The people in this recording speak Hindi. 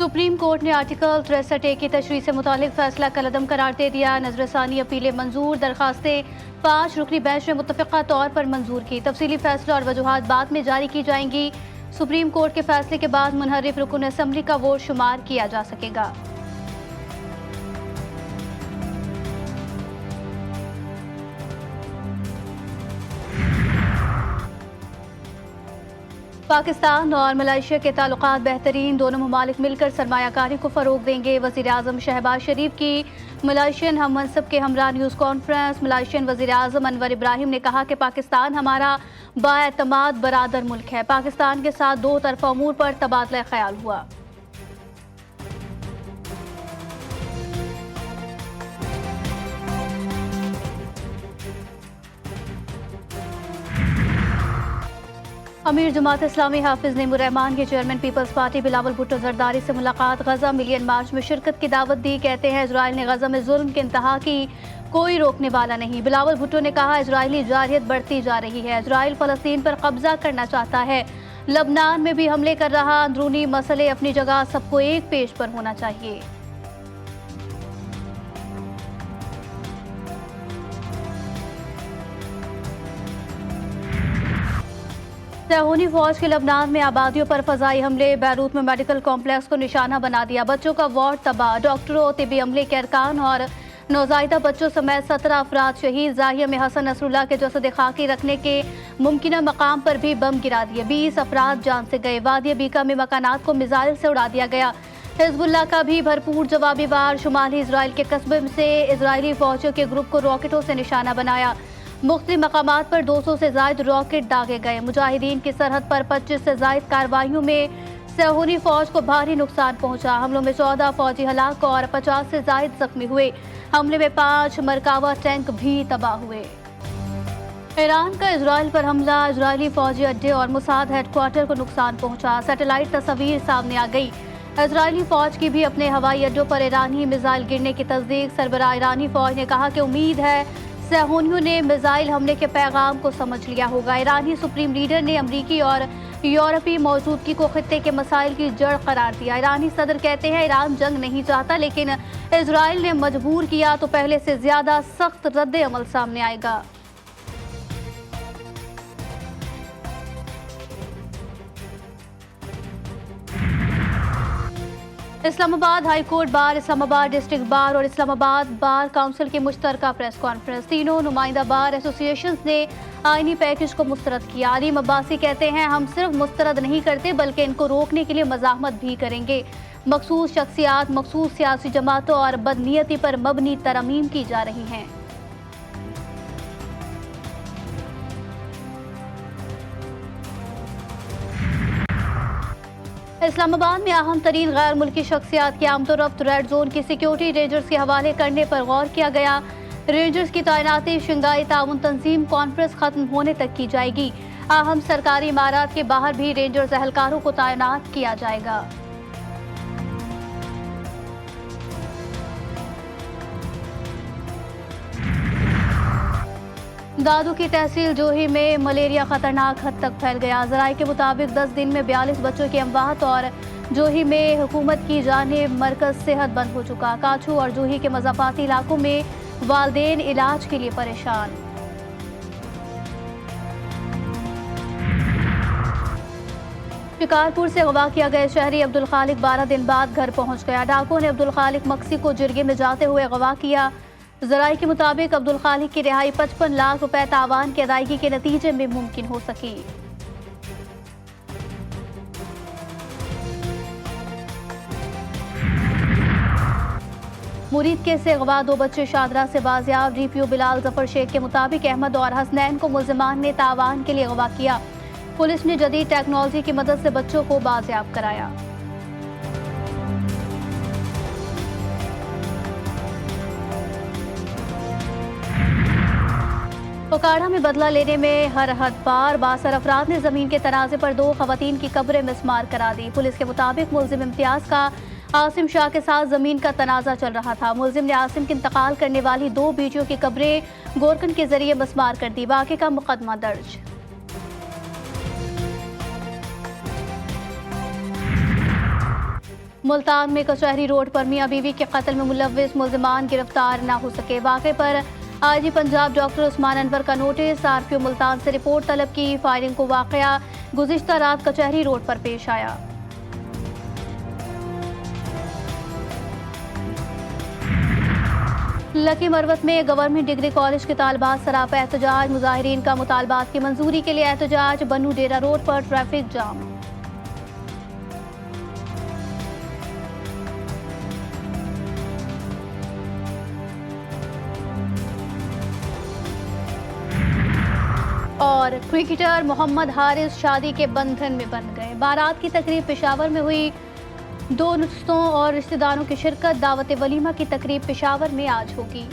सुप्रीम कोर्ट ने आर्टिकल 63A की तशरीह से मुतालिक फैसला कलअदम करार दे दिया। नजरसानी अपीलें मंजूर, दरखास्तें 5 रुकनी बेंच ने मुत्तफ़िक़ा तौर पर मंजूर की। तफसीली फैसला और वजूहात बाद में जारी की जाएंगी। सुप्रीम कोर्ट के फैसले के बाद मुनहरिफ रुकन असम्बली का वोट शुमार किया जा सकेगा। पाकिस्तान और मलेशिया के ताल्लुकात बेहतरीन, दोनों ममालिक मिलकर सरमायाकारी को फ़रोग देंगे। वज़ीर आज़म शहबाज शरीफ की मलेशियन हम मनसब के हमरा न्यूज़ कॉन्फ्रेंस। मलेशियन वज़ीर आज़म अनवर इब्राहिम ने कहा कि पाकिस्तान हमारा बाएतमाद बरादर मुल्क है। पाकिस्तान के साथ दो तरफ़ा अमूर पर तबादला ख्याल हुआ। अमीर जमात इस्लामी हाफिज नेमुर रहमान के chairman people's party Bilawal Bhutto Zardari से मुलाकात। गजा मिलियन मार्च में शिरकत की दावत दी। कहते हैं इजराइल ने गजा में जुल्म के इंतहा की, कोई रोकने वाला नहीं। बिलावल भुट्टो ने कहा इजरायली जारहियत बढ़ती जा रही है। इजराइल फलस्तीन पर कब्जा करना चाहता है, लबनान में भी हमले कर रहा। अंदरूनी मसले अपनी जगह, सबको एक पेज पर होना चाहिए। सैहूनी फौज के लबनान में आबादियों पर फजाई हमले। बैरूत में मेडिकल कॉम्प्लेक्स को निशाना बना दिया। बच्चों का वार्ड तबाह। डॉक्टरों, तिबी अमले के अरकान और नौज़ायदा बच्चों समेत 17 अफराद शहीद। जाहिया में हसन नसरुल्लाह के जसद खाकी रखने के मुमकिना मकाम पर भी बम गिरा दिए। 20 अफराद जान से गए। वादी बीका में मकानात को मिसाइल से उड़ा दिया गया। हिजबुल्लाह का भी भरपूर जवाबी वार। शुमाली इसराइल के कस्बे से इजरायली फौजियों के ग्रुप को रॉकेटों से निशाना बनाया। मुख्तलिफ मकामात पर 200 से जायद रॉकेट दागे गए। मुजाहिदीन की सरहद पर 25 से जायद कार्रवाइयों में सैहूनी फौज को भारी नुकसान पहुंचा। हमलों में 14 फौजी हलाक और 50 से जायद जख्मी हुए। हमले में 5 मरकावा टैंक भी तबाह हुए। ईरान का इजराइल पर हमला। इजरायली फौजी अड्डे और मुसाद हेडक्वार्टर को नुकसान पहुंचा। सैटेलाइट तस्वीर सामने आ गई। इजरायली फौज की भी अपने हवाई अड्डों पर ईरानी मिसाइल गिरने की तस्दीक। सरबराह ईरानी फौज ने कहा कि उम्मीद है सैहूनियों ने मिसाइल हमले के पैगाम को समझ लिया होगा। ईरानी सुप्रीम लीडर ने अमरीकी और यूरोपीय मौजूदगी को खित्ते के मसाइल की जड़ करार दिया। ईरानी सदर कहते हैं ईरान जंग नहीं चाहता, लेकिन इजराइल ने मजबूर किया तो पहले से ज्यादा सख्त रद्द अमल सामने आएगा। Islamabad high court bar, Islamabad district bar और इस्लामाबाद बार काउंसिल की मुश्तरका प्रेस कॉन्फ्रेंस। तीनों नुमाइंदा बार एसोसिएशन ने आईनी पैकेज को मुस्तरद किया। अलीम अब्बासी कहते हैं हम सिर्फ मुस्तरद नहीं करते बल्कि इनको रोकने के लिए मज़ाहमत भी करेंगे। मखसूस शख्सियात, मखसूस सियासी जमातों और बदनीयती पर मबनी तरमीम की जा रही हैं। इस्लामाबाद में अहम तरीन गैर मुल्की शख्सियात की आमदोरफ्त। रेड जोन की सिक्योरिटी रेंजर्स के हवाले करने पर गौर किया गया। रेंजर्स की तैनाती शंघाई ताउन तंजीम कॉन्फ्रेंस खत्म होने तक की जाएगी। अहम सरकारी इमारत के बाहर भी रेंजर्स एहलकारों को तैनात किया जाएगा। दादू की तहसील जोही में मलेरिया खतरनाक हद तक फैल गया। ज़राए के मुताबिक 10 दिन में 42 बच्चों की अमवात और जोही में हुकूमत की जानिब मरकज सेहत बंद हो चुका। काछू और जोही के मज़ाफ़ाती इलाकों में वालदेन इलाज के लिए परेशान। शिकारपुर से अगवा किया गया शहरी अब्दुल खालिक 12 दिन बाद घर पहुंच गया। डाकुओं ने अब्दुल खालिक मक्सी को जिरगे में जाते हुए अगवा किया। ज़राए के मुताबिक अब्दुल खालिक की रिहाई 55 लाख रुपए तावान की अदायगी के नतीजे में मुमकिन हो सकी। मुरीद के से अगवा 2 बच्चे शादरा से बाजियाब। डीपीओ बिलाल जफर शेख के मुताबिक अहमद और हसनैन को मुल्जिमान ने तावान के लिए अगवा किया। पुलिस ने जदीद टेक्नोलॉजी की मदद से बच्चों को बाजियाब कराया। कोकाड़ा में बदला लेने में हर हद पार। 62 अफराद ने जमीन के तनाजे पर 2 खवातीन की कब्रें मिसमार करा दी। पुलिस के मुताबिक मुल्जिम इम्तियाज का आसिम शाह के साथ जमीन का तनाजा चल रहा था। मुल्जिम ने आसिम के इंतकाल करने वाली 2 बेटियों की कब्रें गोरकन के जरिए मिसमार कर दी। बाकी का मुकदमा दर्ज। मुल्तान में कचहरी रोड पर मियां बीवी के कत्ल में मुलव्विस मुल्जिमान गिरफ्तार न हो सके। वाक़े पर आईजी पंजाब डॉक्टर उस्मान अनवर का नोटिस। आरपीओ मुल्तान से रिपोर्ट तलब की। फायरिंग को वाक़या गुज़िश्ता रात कचहरी रोड पर पेश आया। लकी मरवत में गवर्नमेंट डिग्री कॉलेज के तालबात सरापा एहतजाज। मुजाहिरीन का मुतालबात की मंजूरी के लिए एहतजाज। बनू डेरा रोड पर ट्रैफिक जाम। और क्रिकेटर मोहम्मद हारिस शादी के बंधन में बंध गए। बारात की तकरीब पेशावर में हुई। दोस्तों और रिश्तेदारों की शिरकत। दावत वलीमा की तकरीब पेशावर में आज होगी।